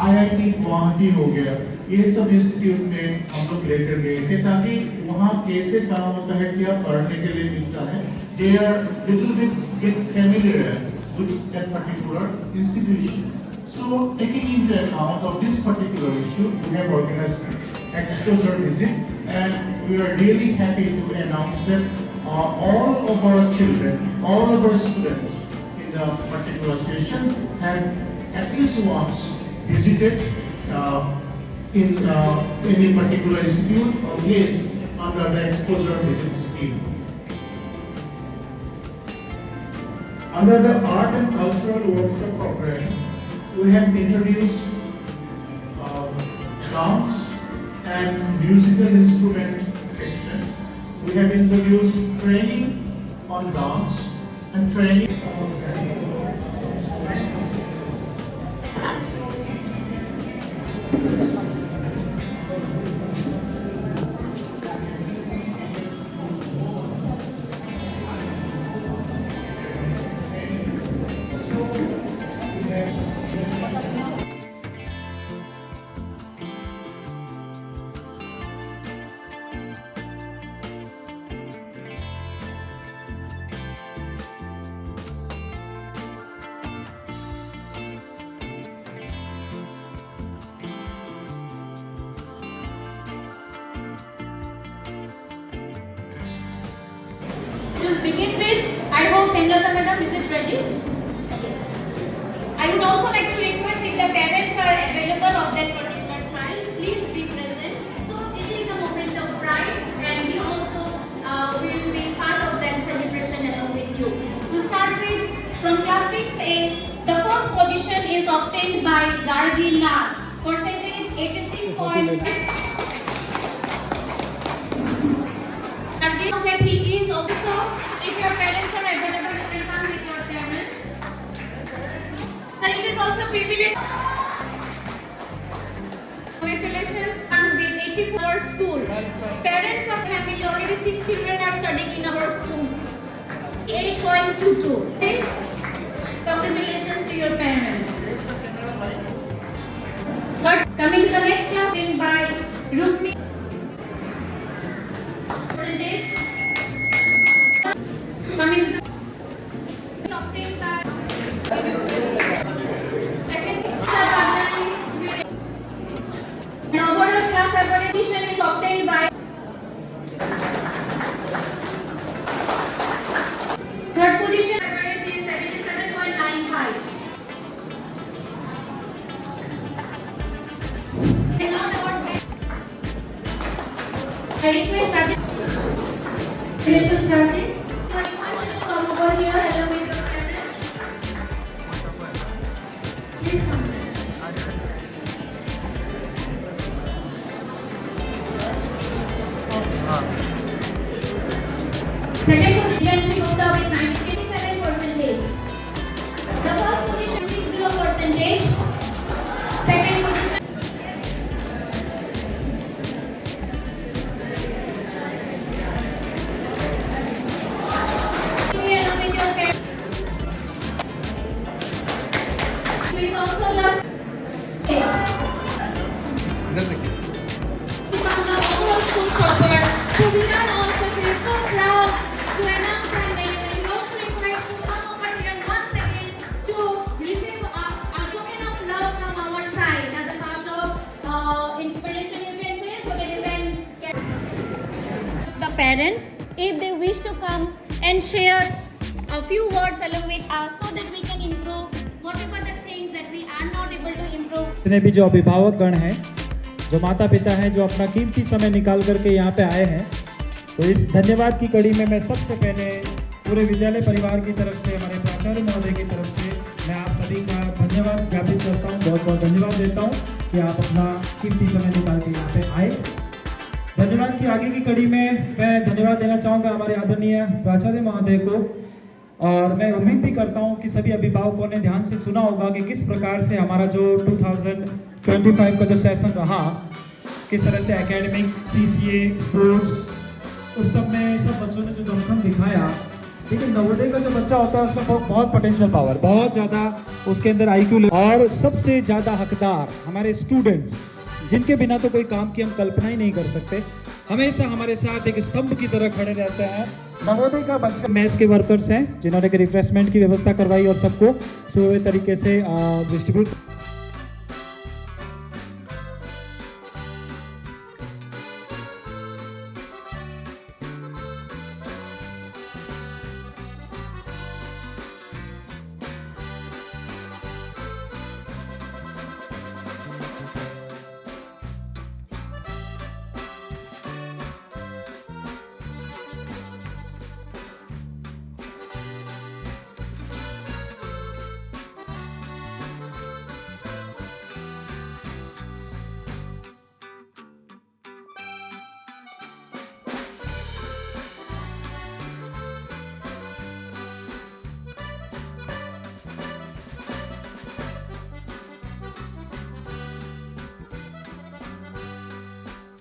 IIT Guwahati हो गया, ये सब इंस्टीट्यूट में हम लोग लेकर गए थे ताकि वहाँ कैसे काम होता है, क्या पढ़ने के लिए मिलता है, they are little bit get familiar with that particular institution. So taking into account of this particular issue, we have organized exposure visit, and we are really happy to announce that all of our children, all of our students in the particular session have at least once visited in any particular institute or place under the exposure visit scheme. Under the art and cultural workshop program, we have introduced dance and musical instrument section. We have introduced training on dance and training on To begin with, I hope Hemlata madam is it ready? Okay. I would also like to request if the parents are available of that particular child, please be present. So it is a moment of pride, and we also will be part of that celebration along with you. To start with, from class 6A, the first position is obtained by Gargi Lal, percentage 86.5. That he is also, if your parents are available, you can come with your parents. So it is also privilege. Congratulations, and with 84 school. Parents of family, already 6 children are studying in our school. 8.22. Okay? Congratulations to your parents. But coming to the next class by Rukmi. Coming to the obtained by second the overall class evaluation is obtained by third position. Average is 77.95. I request Rajesh. Congratulations, Rajesh. Come over here along with your parents. Please come. Second position, Divanshi Gupta with 97%. The first position is 0%. Second position. Please also last. From the overall school proper, so we are also feel so proud to announce our name, and we also request to come over here once again to receive a token of love from our side as a part of inspiration, you can say, so that you can the parents if they wish to come and share a few words along with us so that we can improve whatever the things that we are not able to improve. जितने भी जो अभिभावक गण हैं, जो माता पिता हैं, जो अपना कीमती समय निकाल करके यहाँ पे आए हैं, तो इस धन्यवाद की कड़ी में मैं सबसे पहले पूरे विद्यालय परिवार की तरफ से, हमारे प्राचार्य महोदय की तरफ से मैं आप सभी का धन्यवाद ज्ञापित करता हूँ, बहुत बहुत धन्यवाद देता हूँ कि आप अपना कीमती समय निकाल के यहाँ पे आए। धन्यवाद की आगे की कड़ी में मैं धन्यवाद देना चाहूँगा हमारे आदरणीय प्राचार्य महोदय को, और मैं उम्मीद भी करता हूँ कि सभी अभिभावकों ने ध्यान से सुना होगा कि किस प्रकार से हमारा जो 2025 का जो सेशन रहा, किस तरह से एकेडमिक, CCA, स्पोर्ट्स, उस सब में सब बच्चों ने जो दमखम दिखाया, ठीक है, नवोदय का जो बच्चा होता है उसमें बहुत पोटेंशियल पावर, बहुत ज़्यादा उसके अंदर IQ और सबसे ज़्यादा हकदार हमारे स्टूडेंट्स, जिनके बिना तो कोई काम की हम कल्पना ही नहीं कर सकते, हमेशा हमारे साथ एक स्तंभ की तरह खड़े रहते हैं। नवोदय का बच्चा मेस के वर्कर्स हैं जिन्होंने रिफ्रेशमेंट की व्यवस्था करवाई और सबको सुबह तरीके से डिस्ट्रीब्यूट